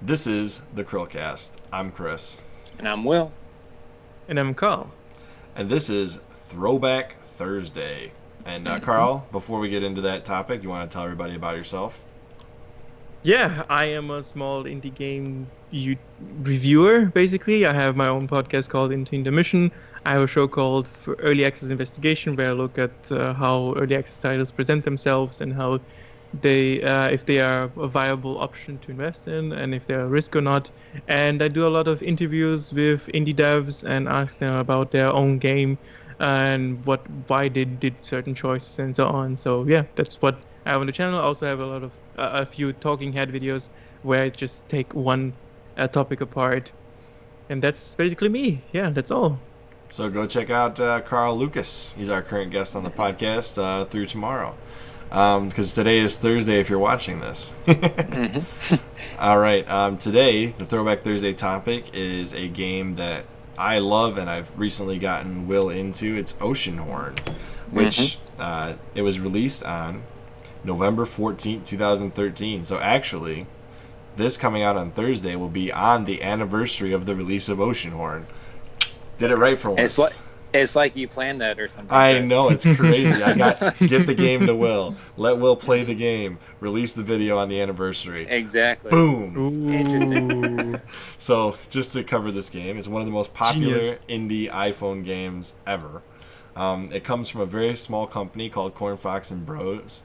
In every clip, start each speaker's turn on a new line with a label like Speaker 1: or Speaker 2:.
Speaker 1: This is the CHRILLCAST. I'm Chris.
Speaker 2: And I'm Will.
Speaker 3: And I'm Carl.
Speaker 1: And this is Throwback Thursday. And Carl, before we get into that topic, you want to tell everybody about yourself?
Speaker 3: Yeah, I am a small indie game reviewer, basically. I have my own podcast called Into Intermission. I have a show called Early Access Investigation, where I look at how early access titles present themselves and how they, if they are a viable option to invest in, and if they're a risk or not. And I do a lot of interviews with indie devs and ask them about their own game and why they did certain choices and so on. So yeah, that's what I have on the channel. I also have a few talking head videos where I just take one topic apart, and that's basically me. Yeah, that's all.
Speaker 1: So go check out Carl Lucas. He's our current guest on the podcast through tomorrow. Because today is Thursday if you're watching this. All right. Today, the Throwback Thursday topic is a game that I love and I've recently gotten Will into. It's Oceanhorn, which it was released on November 14th, 2013. So actually, this coming out on Thursday will be on the anniversary of the release of Oceanhorn. Did it right for once.
Speaker 2: It's like you planned that or something.
Speaker 1: I know, it's crazy. I got get the game to Will. Let Will play the game. Release the video on the anniversary.
Speaker 2: Exactly.
Speaker 1: Boom.
Speaker 2: Interesting.
Speaker 1: So, just to cover this game, it's one of the most popular
Speaker 3: Genius.
Speaker 1: indie iPhone games ever. It comes from a very small company called Corn Fox and Bros,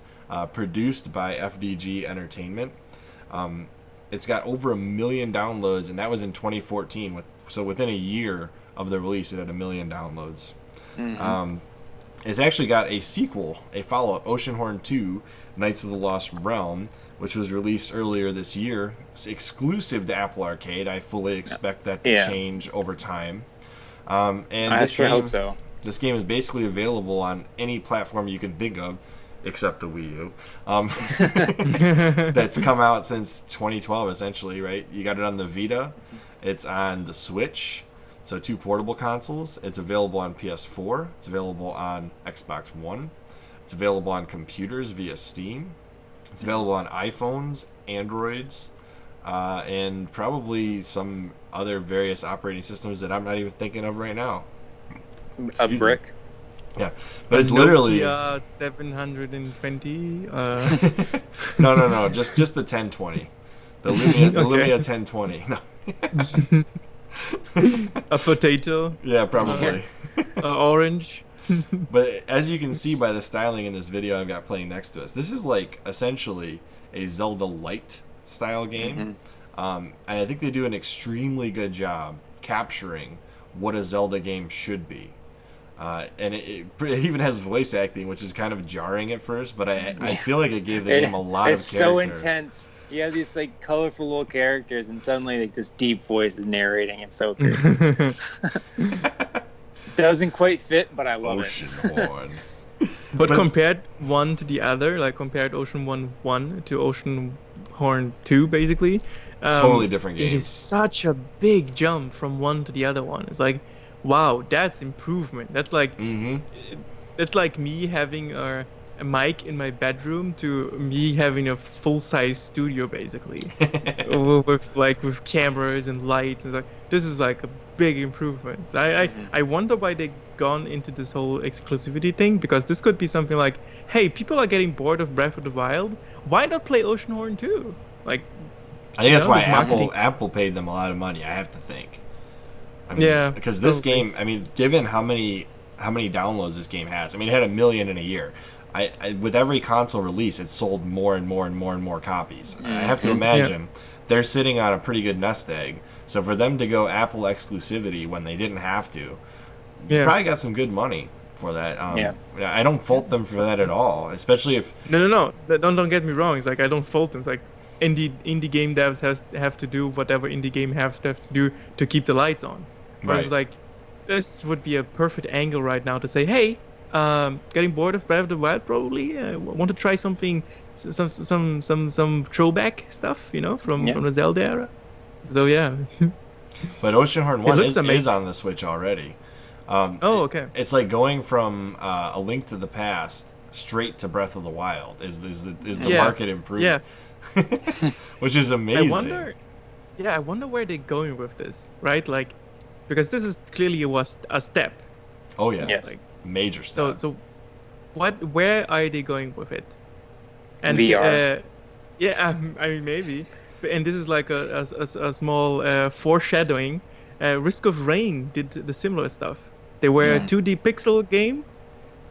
Speaker 1: produced by FDG Entertainment. It's got over 1 million downloads, and that was in 2014. So within a year of the release, it had 1 million downloads. It's actually got a sequel, a follow-up, Oceanhorn 2, Knights of the Lost Realm, which was released earlier this year. It's exclusive to Apple Arcade. I fully expect that to change over time. And
Speaker 2: I sure hope so.
Speaker 1: This game is basically available on any platform you can think of, except the Wii U. That's come out since 2012, essentially, right? You got it on the Vita. It's on the Switch. So 2 portable consoles. It's available on PS4. It's available on Xbox One. It's available on computers via Steam. It's available on iPhones, Androids, and probably some other various operating systems that I'm not even thinking of right now.
Speaker 2: A brick.
Speaker 1: Yeah, but it's literally
Speaker 3: 720.
Speaker 1: No. Just the 1020. The Lumia 1020. No.
Speaker 3: A potato.
Speaker 1: Yeah, probably.
Speaker 3: Orange.
Speaker 1: But as you can see by the styling in this video I've got playing next to us, this is like essentially a Zelda Light style game. And I think they do an extremely good job capturing what a Zelda game should be. And it even has voice acting, which is kind of jarring at first, but I feel like it gave the game a lot of character.
Speaker 2: It's so intense. You have these like colorful little characters, and suddenly like this deep voice is narrating. It's so good. Doesn't quite fit, but I love
Speaker 1: Oceanhorn.
Speaker 3: But compared one to the other, like compared Oceanhorn 1 to Oceanhorn 2, basically.
Speaker 1: Totally different games.
Speaker 3: It is such a big jump from one to the other one. It's like, wow, that's improvement. That's like, it's like me having a mic in my bedroom to me having a full-size studio, basically, with cameras and lights. And like, this is like a big improvement. I wonder why they gone into this whole exclusivity thing, because this could be something like, hey, people are getting bored of Breath of the Wild. Why not play Oceanhorn 2? Like,
Speaker 1: I think that's why Apple paid them a lot of money. I have to think. I mean, because this game, I mean, given how many downloads this game has, I mean, it had 1 million in a year. I with every console release, it sold more and more and more and more copies. I have to imagine they're sitting on a pretty good nest egg. So for them to go Apple exclusivity when they didn't have to, probably got some good money for that. I don't fault them for that at all, especially if
Speaker 3: no. Don't get me wrong. It's like I don't fault them. It's like indie game devs have to do whatever indie game have to do to keep the lights on. But it's like, this would be a perfect angle right now to say, hey, getting bored of Breath of the Wild, probably want to try something, some throwback stuff, from the Zelda era. So yeah.
Speaker 1: But Oceanhorn 1 is on the Switch already.
Speaker 3: Okay.
Speaker 1: It's like going from A Link to the Past straight to Breath of the Wild is the market improvement.
Speaker 3: Yeah.
Speaker 1: Which is amazing.
Speaker 3: I wonder where they're going with this, right? Like, because this is clearly was a step.
Speaker 1: Oh yeah,
Speaker 2: Yes.
Speaker 3: Like,
Speaker 1: major step.
Speaker 3: so where are they going with it? And
Speaker 2: VR.
Speaker 3: I mean maybe. And this is like a small foreshadowing. Risk of Rain did the similar stuff. They were a
Speaker 2: Mm.
Speaker 3: 2D pixel game,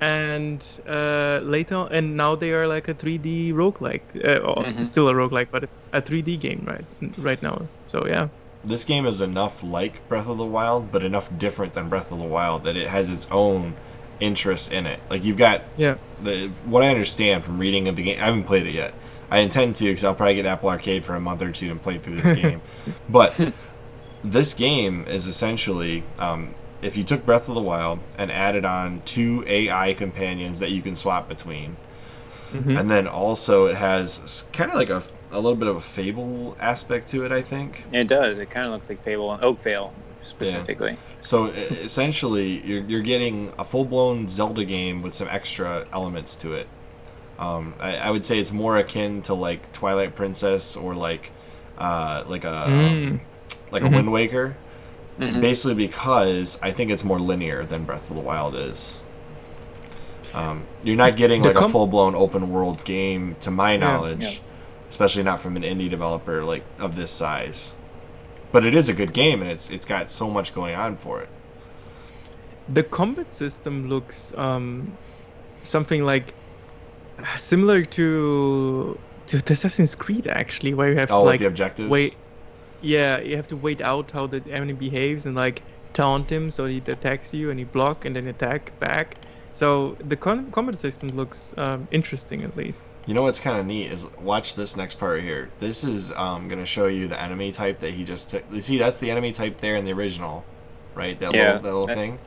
Speaker 3: and later, and now they are like a 3D roguelike, or
Speaker 2: Mhm.
Speaker 3: still a roguelike, but a 3D game right now. So yeah.
Speaker 1: This game is enough like Breath of the Wild, but enough different than Breath of the Wild that it has its own interest in it. Like you've got
Speaker 3: Yeah.
Speaker 1: what I understand from reading of the game. I haven't played it yet. I intend to because I'll probably get Apple Arcade for a month or two and play through this game. But this game is essentially if you took Breath of the Wild and added on 2 AI companions that you can swap between,
Speaker 3: Mhm.
Speaker 1: and then also it has kind of like a little bit of a Fable aspect to it, I think.
Speaker 2: It does. It kind of looks like Fable and Oakvale specifically.
Speaker 1: So essentially, you're getting a full-blown Zelda game with some extra elements to it. I would say it's more akin to like Twilight Princess or like a Wind Waker,
Speaker 2: Mhm.
Speaker 1: basically because I think it's more linear than Breath of the Wild is. You're not getting like a full-blown open-world game, to my knowledge, especially not from an indie developer like of this size. But it is a good game, and it's got so much going on for it.
Speaker 3: The combat system looks something like similar to Assassin's Creed actually, where you have to
Speaker 1: With
Speaker 3: like
Speaker 1: the objectives.
Speaker 3: you have to wait out how the enemy behaves and like taunt him so he attacks you and you block and then attack back. So the combat system looks interesting at least.
Speaker 1: You know what's kind of neat is watch this next part here. This is going to show you the enemy type that he just took. You see, that's the enemy type there in the original, right? That little thing.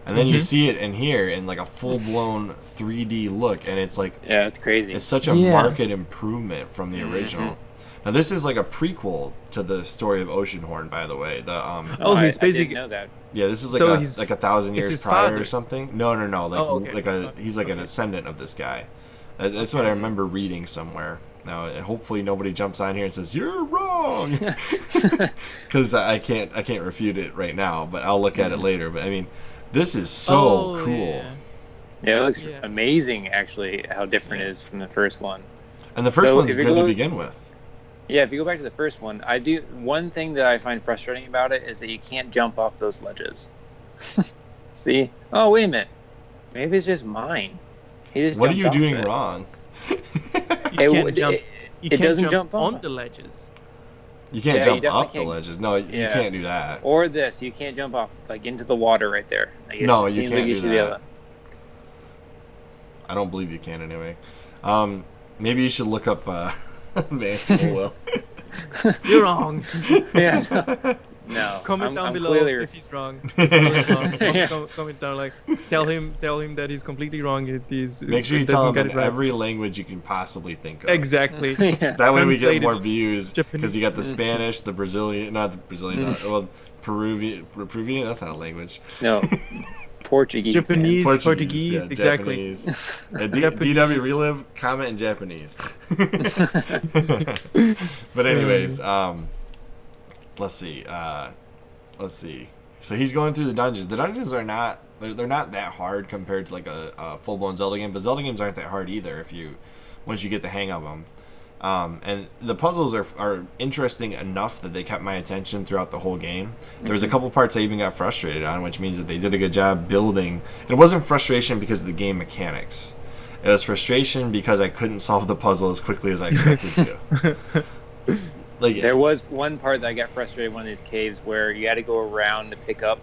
Speaker 1: And then you see it in here in like a full-blown 3D look, and it's like
Speaker 2: it's crazy.
Speaker 1: it's such a marked improvement from the original. Now this is like a prequel to the story of Oceanhorn, by the way. The
Speaker 3: he's
Speaker 2: I
Speaker 3: basically
Speaker 2: didn't know that.
Speaker 1: yeah, this is
Speaker 3: So
Speaker 1: like
Speaker 3: he's-
Speaker 1: like 1,000 years
Speaker 3: his
Speaker 1: prior
Speaker 3: father.
Speaker 1: or something. No, like
Speaker 3: okay.
Speaker 1: he's like a descendant of this guy. That's what I remember reading somewhere. Now, hopefully nobody jumps on here and says you're wrong, because I can't refute it right now. But I'll look at it later. But I mean, this is so cool.
Speaker 2: Yeah, it looks amazing actually how different it is from the first one.
Speaker 1: And the first
Speaker 2: So
Speaker 1: one's
Speaker 2: if you
Speaker 1: good to
Speaker 2: go-
Speaker 1: begin with.
Speaker 2: Yeah, if you go back to the first one, one thing that I find frustrating about it is that you can't jump off those ledges. See? Oh, wait a minute. Maybe it's just mine. He just
Speaker 1: What are
Speaker 2: jumped
Speaker 1: you
Speaker 2: off
Speaker 1: doing
Speaker 2: it.
Speaker 1: wrong?
Speaker 3: You can't
Speaker 2: doesn't
Speaker 3: jump
Speaker 2: jump off.
Speaker 3: on the ledges.
Speaker 1: You can't
Speaker 2: Yeah,
Speaker 1: jump
Speaker 2: you
Speaker 1: up
Speaker 2: definitely
Speaker 1: the
Speaker 2: can't.
Speaker 1: ledges. No, you
Speaker 2: Yeah.
Speaker 1: can't do that.
Speaker 2: Or this, you can't jump off like into the water right there. Like, it
Speaker 1: No, you
Speaker 2: seems
Speaker 1: can't
Speaker 2: like you
Speaker 1: do
Speaker 2: should be able
Speaker 1: that.
Speaker 2: to-
Speaker 1: I don't believe you can anyway. Maybe you should look up man. Oh well.
Speaker 3: You're wrong.
Speaker 2: Yeah. No.
Speaker 3: Comment down
Speaker 2: I'm
Speaker 3: below
Speaker 2: clearly-
Speaker 3: if he's wrong. Comment down, like tell him that he's completely wrong.
Speaker 1: Make sure you
Speaker 3: doesn't
Speaker 1: tell him
Speaker 3: get
Speaker 1: in
Speaker 3: it right.
Speaker 1: every language you can possibly think of.
Speaker 3: Exactly.
Speaker 2: Yeah.
Speaker 1: That way we get
Speaker 3: Translated
Speaker 1: more views because you got the
Speaker 3: Japanese.
Speaker 1: Spanish, the Brazilian, not the Brazilian, well, Peruvian. That's not a language.
Speaker 2: No. Portuguese. man.
Speaker 3: Japanese, Portuguese, exactly.
Speaker 1: Japanese. DW Relive, comment in Japanese. But anyways, let's see. So he's going through the dungeons. The dungeons are not they're not that hard compared to like a full blown Zelda game, but Zelda games aren't that hard either once you get the hang of them. And the puzzles are interesting enough that they kept my attention throughout the whole game. There was a couple parts I even got frustrated on, which means that they did a good job building. And it wasn't frustration because of the game mechanics. It was frustration because I couldn't solve the puzzle as quickly as I expected to. Like
Speaker 2: There was one part that I got frustrated in one of these caves where you had to go around to pick up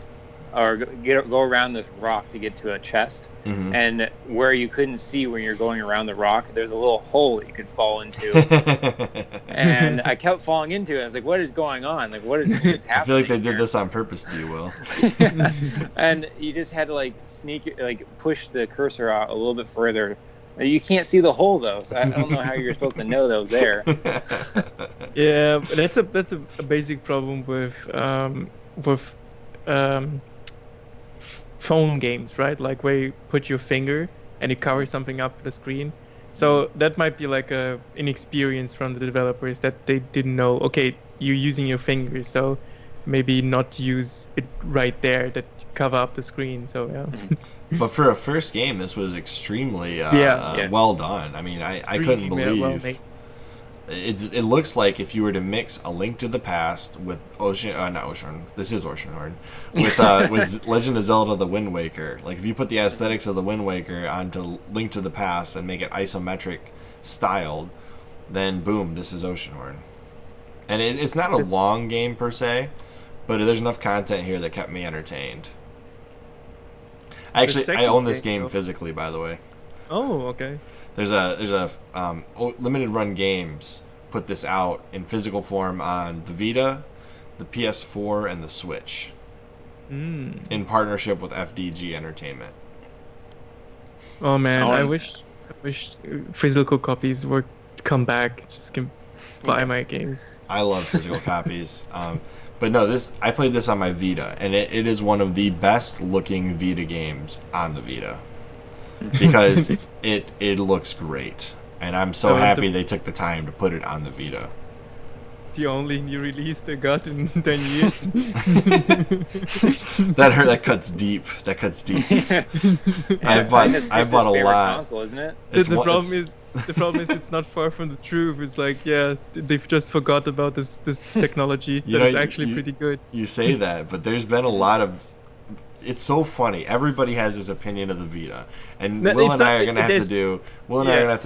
Speaker 2: or go around this rock to get to a chest.
Speaker 1: Mhm.
Speaker 2: And where you couldn't see when you're going around the rock, there's a little hole that you could fall into. And I kept falling into it. I was like, what is going on? Like, what is happening?
Speaker 1: I feel like they did
Speaker 2: here?
Speaker 1: this on purpose to you, Will.
Speaker 2: And you just had to like push the cursor out a little bit further. You can't see the hole though, so I don't know how you're supposed to know that was there.
Speaker 3: Yeah, but that's a basic problem with phone games, right? Like where you put your finger and you cover something up the screen. So that might be like a inexperience from the developers that they didn't know. Okay, you're using your fingers, so maybe not use it right there that cover up the screen. So yeah.
Speaker 1: But for a first game, this was extremely
Speaker 3: Yeah.
Speaker 1: well done. I mean, I couldn't
Speaker 3: Extremely well
Speaker 1: believe
Speaker 3: made.
Speaker 1: it looks like if you were to mix A Link to the Past with not Oceanhorn. This is Oceanhorn with Legend of Zelda: The Wind Waker. Like if you put the aesthetics of the Wind Waker onto Link to the Past and make it isometric styled, then boom, this is Oceanhorn. And it's not a long game per se, but there's enough content here that kept me entertained. Actually, I own this game physically, by the way.
Speaker 3: Oh, okay.
Speaker 1: There's a limited run games put this out in physical form on the Vita, the PS4, and the Switch. In partnership with FDG Entertainment.
Speaker 3: Oh man, I wish physical copies were come back. Just can buy my games.
Speaker 1: I love physical copies. But no, I played this on my Vita, and it is one of the best looking Vita games on the Vita. Because it looks great. And I'm so happy they took the time to put it on the Vita.
Speaker 3: The only new release they got in 10 years.
Speaker 1: That cuts deep. I bought a lot.
Speaker 2: Console, isn't it?
Speaker 3: The problem is it's not far from the truth. It's like, yeah, they've just forgot about this technology. It's actually pretty good.
Speaker 1: You say that, but there's been a lot of. It's so funny. Everybody has his opinion of the Vita, and Will and I are gonna have to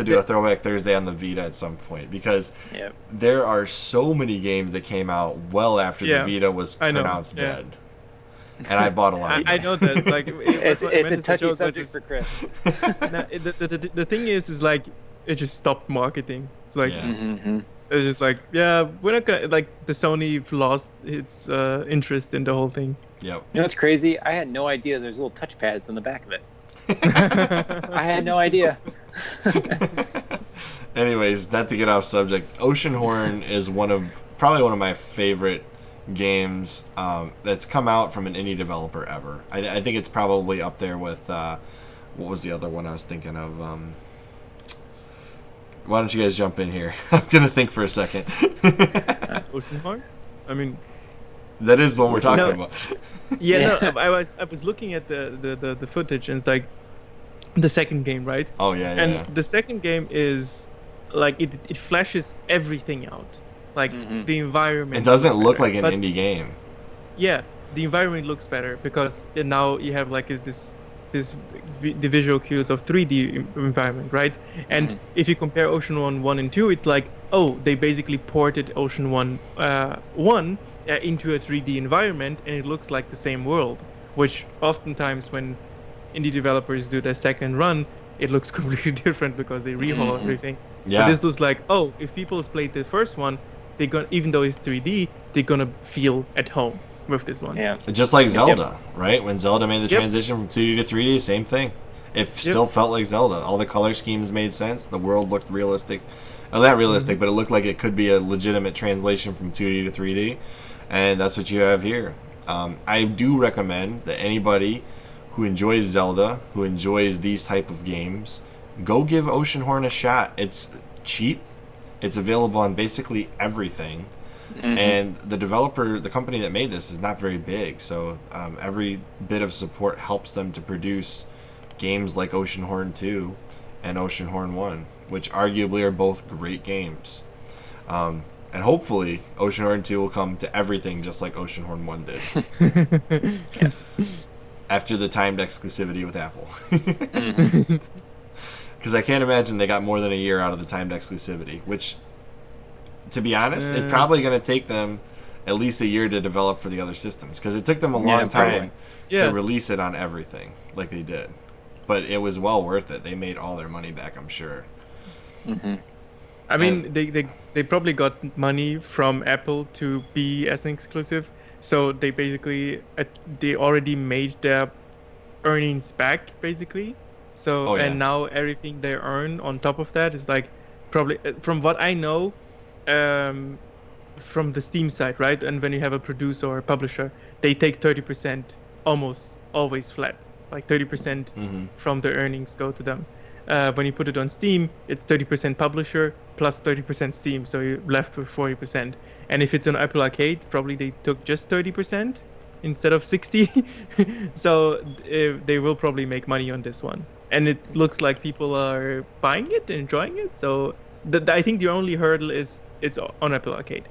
Speaker 1: do a Throwback Thursday on the Vita at some point because there are so many games that came out well after the Vita was pronounced dead. And I bought a lot.
Speaker 3: I know that. Like,
Speaker 2: it's a touchy subject for Chris.
Speaker 3: The thing is like it just stopped marketing. It's like it's just like we're not gonna like the Sony lost its interest in the whole thing.
Speaker 1: Yep.
Speaker 2: You know what's crazy? I had no idea there's little touch pads on the back of it. I had no idea.
Speaker 1: Anyways, not to get off subject, Oceanhorn is probably one of my favorite games that's come out from an indie developer ever. I think it's probably up there with what was the other one I was thinking of? Why don't you guys jump in here? I'm gonna think for a second.
Speaker 3: Oceanhorn? I mean,
Speaker 1: that is the one we're talking about.
Speaker 3: I was looking at the footage and it's like the second game, right?
Speaker 1: Oh yeah.
Speaker 3: And the second game is like it flashes everything out, like the environment.
Speaker 1: It doesn't look like an indie game.
Speaker 3: Yeah, the environment looks better because now you have like the visual cues of 3D environment, right? And if you compare Oceanhorn 1 and 2, it's like, oh, they basically ported Oceanhorn 1 into a 3D environment, and it looks like the same world, which oftentimes when indie developers do their second run, it looks completely different because they rehaul everything.
Speaker 1: Yeah.
Speaker 3: But this looks like, oh, if people played the first one, even though it's 3D, they're gonna feel at home with this one.
Speaker 2: Yeah.
Speaker 1: Just like Zelda, right? When Zelda made the transition from 2D to 3D, same thing. It still felt like Zelda. All the color schemes made sense. The world looked realistic. Well, not realistic, but it looked like it could be a legitimate translation from 2D to 3D. And that's what you have here. I do recommend that anybody who enjoys Zelda, who enjoys these type of games, go give Oceanhorn a shot. It's cheap. It's available on basically everything. And the company that made this is not very big, so every bit of support helps them to produce games like Oceanhorn 2 and Oceanhorn 1, which arguably are both great games. And hopefully Oceanhorn 2 will come to everything just like Oceanhorn 1 did.
Speaker 3: Yes.
Speaker 1: After the timed exclusivity with Apple. Because I can't imagine they got more than a year out of the timed exclusivity, which, to be honest, it's probably going to take them at least a year to develop for the other systems, because it took them a long time to release it on everything like they did. But it was well worth it. They made all their money back, I'm sure.
Speaker 3: I mean, they probably got money from Apple to be as an exclusive, so they basically they already made their earnings back, basically. So and now everything they earn on top of that is like probably, from what I know, from the Steam side, right? And when you have a producer or a publisher, they take 30% almost always flat, like 30% from the earnings go to them. when you put it on Steam, it's 30% publisher plus 30% Steam, so you're left with 40%. And if it's on Apple Arcade, probably they took just 30% instead of 60. So they will probably make money on this one. And it looks like people are buying it and enjoying it. So I think the only hurdle is it's on Apple Arcade.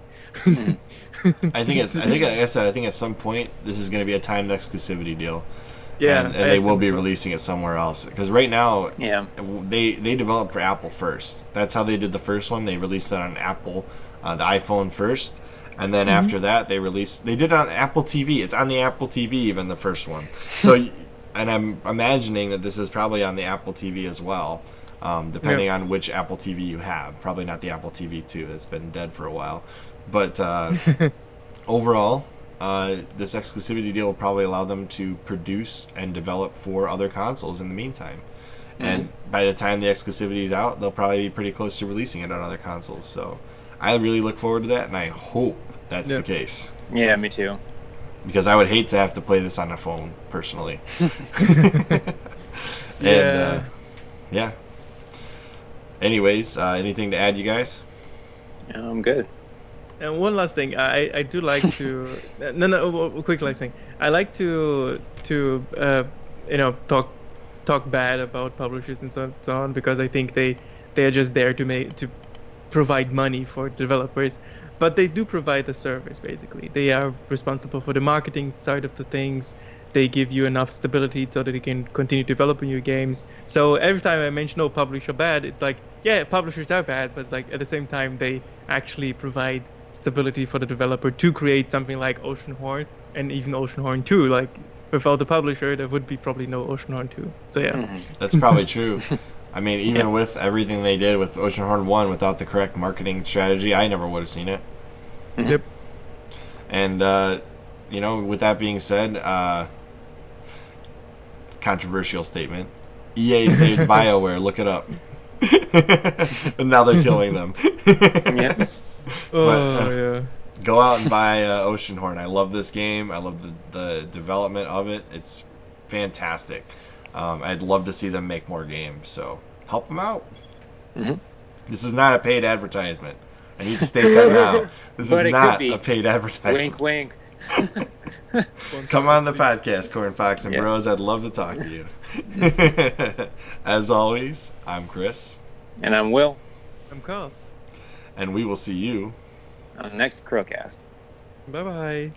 Speaker 1: I think like I said, I think at some point this is going to be a timed exclusivity deal.
Speaker 3: Yeah,
Speaker 1: and they will be releasing it somewhere else. Because right now, they developed for Apple first. That's how they did the first one. They released it on Apple, the iPhone first, and then after that, they did it on Apple TV. It's on the Apple TV, even the first one. So, and I'm imagining that this is probably on the Apple TV as well, depending on which Apple TV you have. Probably not the Apple TV 2. It's been dead for a while. But overall, this exclusivity deal will probably allow them to produce and develop for other consoles in the meantime. And by the time the exclusivity is out, they'll probably be pretty close to releasing it on other consoles. So I really look forward to that, and I hope that's the case.
Speaker 2: Yeah, me too.
Speaker 1: Because I would hate to have to play this on a phone, personally.
Speaker 3: Yeah.
Speaker 1: Yeah. Anyways, anything to add, you guys?
Speaker 2: Yeah, I'm good.
Speaker 3: And one last thing, I do like to quick last thing. I like to talk bad about publishers and so on, because I think they are just there to provide money for developers, but they do provide the service. Basically, they are responsible for the marketing side of the things. They give you enough stability so that you can continue developing your games. So every time I mention publisher bad, it's like, yeah, publishers are bad, but it's like at the same time they actually provide stability for the developer to create something like Oceanhorn, and even Oceanhorn 2. Like, without the publisher, there would be probably no Oceanhorn 2. So yeah.
Speaker 1: That's probably true. I mean, even with everything they did with Oceanhorn 1, without the correct marketing strategy, I never would have seen it.
Speaker 3: Yep.
Speaker 1: And, with that being said, controversial statement. EA saved BioWare. Look it up. And now they're killing them.
Speaker 2: Yeah.
Speaker 3: Yeah.
Speaker 1: Go out and buy Oceanhorn. I love this game. I love the development of it. It's fantastic. I'd love to see them make more games. So help them out. This is not a paid advertisement. I need to state that now. This is not a paid advertisement.
Speaker 2: Wink, wink.
Speaker 1: Come on the podcast, Corn Fox and Bros. I'd love to talk to you. As always, I'm Chris.
Speaker 2: And I'm Will.
Speaker 3: I'm Carl.
Speaker 1: And we will see you
Speaker 2: on the next CHRILLCAST.
Speaker 3: Bye-bye.